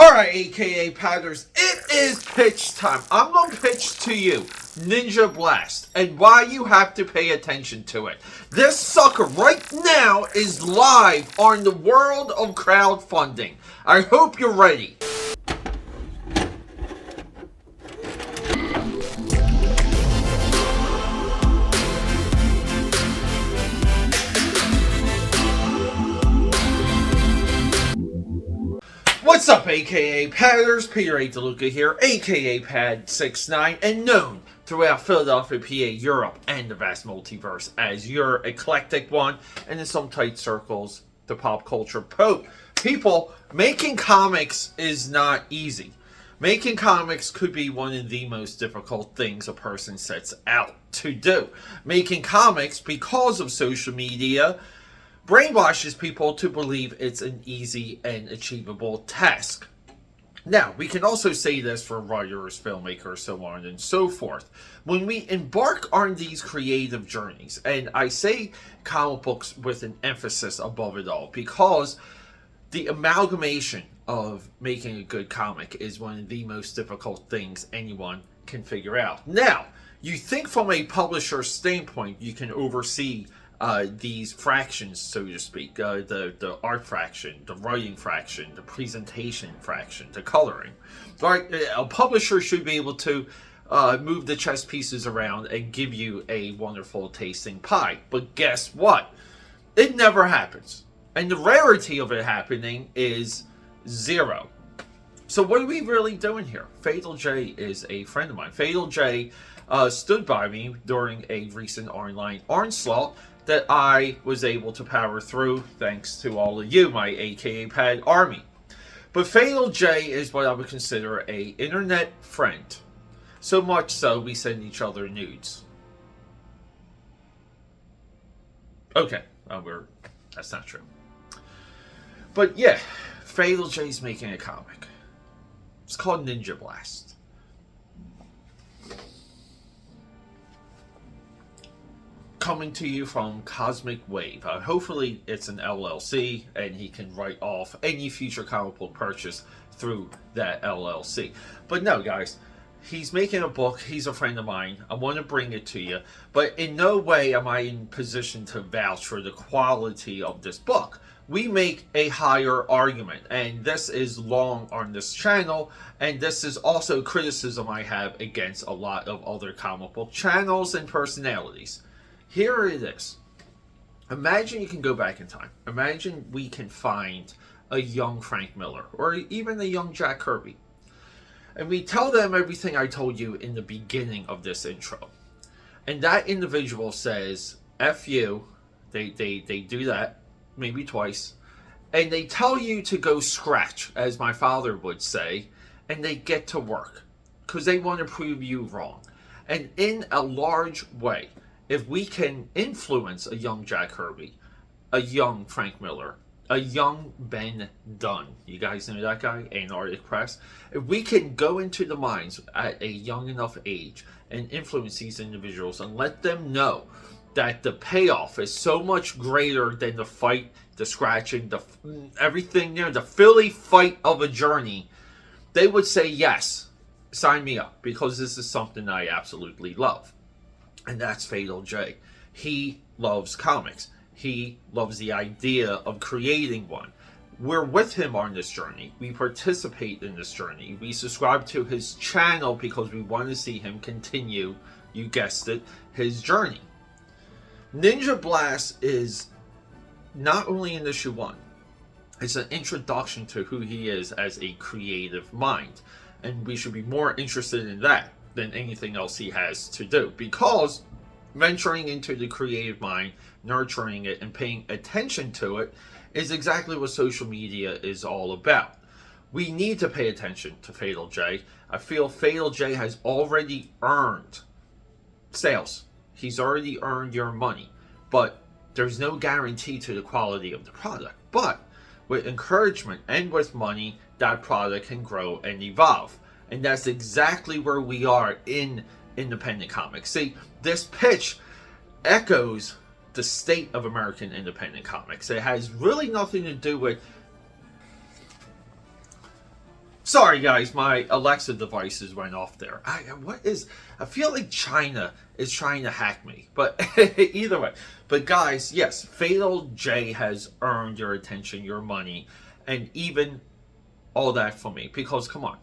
Alright, aka Padders, it is pitch time. I'm going to pitch to you Ninja Blast and why you have to pay attention to it. This sucker right now is live on the world of crowdfunding. I hope you're ready. What's up, aka Padders? Peter A. DeLuca here, aka Pad69, and known throughout Philadelphia, PA, Europe, and the vast multiverse as your eclectic one, and in some tight circles, the pop culture pope. People, making comics is not easy. Making comics could be one of the most difficult things a person sets out to do. Making comics, because of social media, brainwashes people to believe it's an easy and achievable task. Now, we can also say this for writers, filmmakers, so on and so forth. When we embark on these creative journeys, and I say comic books with an emphasis above it all, because the amalgamation of making a good comic is one of the most difficult things anyone can figure out. Now, you think from a publisher's standpoint, you can oversee these fractions, so to speak, the art fraction, the writing fraction, the presentation fraction, the coloring. Right? A publisher should be able to move the chess pieces around and give you a wonderful tasting pie. But guess what? It never happens. And the rarity of it happening is zero. So what are we really doing here? Fatal J is a friend of mine. Fatal J stood by me during a recent online onslaught that I was able to power through thanks to all of you, my AKAPAD Army. But Fatal J is what I would consider a internet friend. So much so, we send each other nudes. Okay, that's not true. But yeah, Fatal J's making a comic. It's called Ninja Blast. Coming to you from Cosmic Wave. Hopefully it's an LLC and he can write off any future comic book purchase through that LLC. But no, guys, he's making a book. He's a friend of mine. I want to bring it to you. But in no way am I in position to vouch for the quality of this book. We make a higher argument, and this is long on this channel, and this is also criticism I have against a lot of other comic book channels and personalities. Here it is. Imagine you can go back in time. Imagine we can find a young Frank Miller or even a young Jack Kirby. And we tell them everything I told you in the beginning of this intro. And that individual says, F you. They do that maybe twice. And they tell you to go scratch, as my father would say. And they get to work. Because they want to prove you wrong. And in a large way, if we can influence a young Jack Kirby, a young Frank Miller, a young Ben Dunn, you guys know that guy, Antarctic Press, if we can go into the minds at a young enough age and influence these individuals and let them know that the payoff is so much greater than the fight, the scratching, the everything there, the Philly fight of a journey, they would say, yes, sign me up, because this is something I absolutely love. And that's Fatal J. He loves comics. He loves the idea of creating one. We're with him on this journey. We participate in this journey. We subscribe to his channel because we want to see him continue, you guessed it, his journey. Ninja Blast is not only in issue 1. It's an introduction to who he is as a creative mind. And we should be more interested in that than anything else he has to do, because venturing into the creative mind, nurturing it, and paying attention to it is exactly what social media is all about. We need to pay attention to Fatal J. I feel Fatal J has already earned sales. He's already earned your money, but there's no guarantee to the quality of the product. But with encouragement and with money, that product can grow and evolve. And that's exactly where we are in independent comics. See, this pitch echoes the state of American independent comics. It has really nothing to do with Sorry, guys, my Alexa devices went off there. I feel like China is trying to hack me. But either way. But guys, yes, Fatal J has earned your attention, your money, and even all that for me. Because, come on,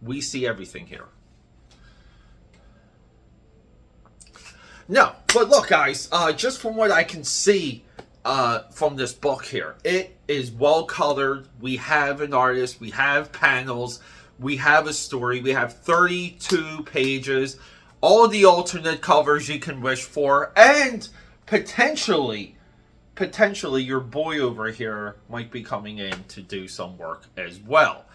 we see everything here. No, but look, guys, just from what I can see from this book here, it is well colored. We have an artist, we have panels, we have a story, we have 32 pages, all the alternate covers you can wish for, and potentially your boy over here might be coming in to do some work as well.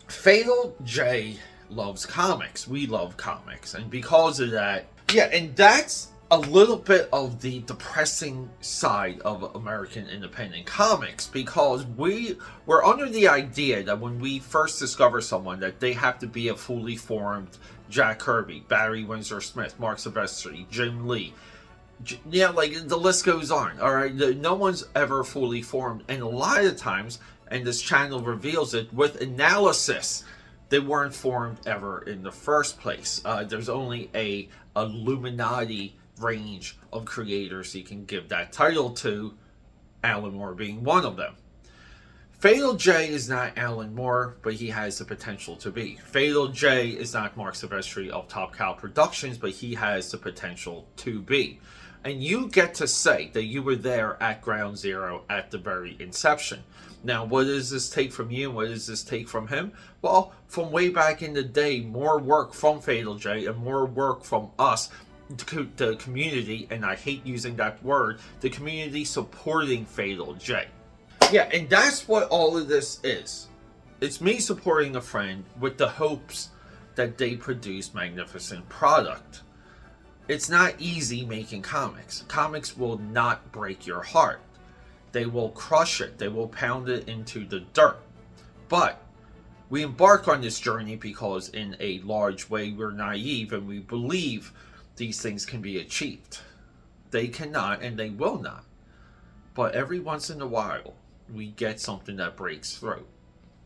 Fatal J loves comics. We love comics, and because of that, yeah, and that's a little bit of the depressing side of American independent comics, because we're under the idea that when we first discover someone, that they have to be a fully formed Jack Kirby, Barry Windsor Smith, Mark Silvestri, Jim Lee. Yeah, like the list goes on. All right, no one's ever fully formed, and a lot of times, and this channel reveals it with analysis, they weren't formed ever in the first place. There's only a Illuminati range of creators you can give that title to, Alan Moore being one of them. Fatal J is not Alan Moore, but he has the potential to be. Fatal J is not Mark Silvestri of Top Cow Productions, but he has the potential to be. And you get to say that you were there at ground zero at the very inception. Now, what does this take from you and what does this take from him? Well, from way back in the day, more work from Fatal J and more work from us, the community, and I hate using that word, the community supporting Fatal J. Yeah, and that's what all of this is. It's me supporting a friend with the hopes that they produce magnificent product. It's not easy making comics. Comics will not break your heart. They will crush it. They will pound it into the dirt. But we embark on this journey because in a large way we're naive and we believe these things can be achieved. They cannot and they will not. But every once in a while, we get something that breaks through.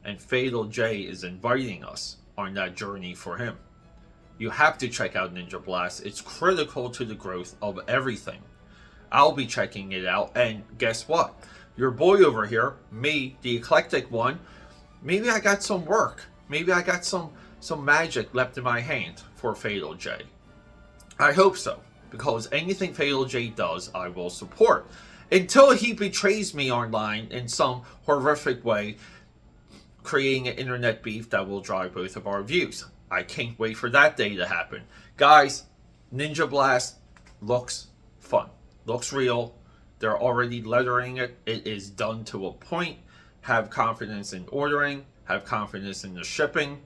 And Fatal J is inviting us on that journey for him. You have to check out Ninja Blast. It's critical to the growth of everything. I'll be checking it out. And guess what? Your boy over here, me, the eclectic one, maybe I got some work. Maybe I got some magic left in my hand for Fatal J. I hope so, because anything Fatal J does, I will support. Until he betrays me online in some horrific way, creating an internet beef that will drive both of our views. I can't wait for that day to happen. Guys, Ninja Blast looks fun. Looks real. They're already lettering it. It is done to a point. Have confidence in ordering. Have confidence in the shipping.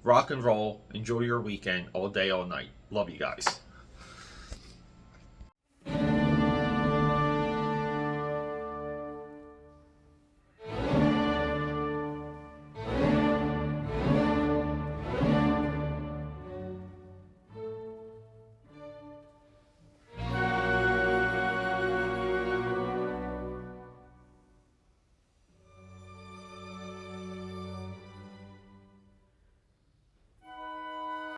Rock and roll. Enjoy your weekend all day, all night. Love you guys.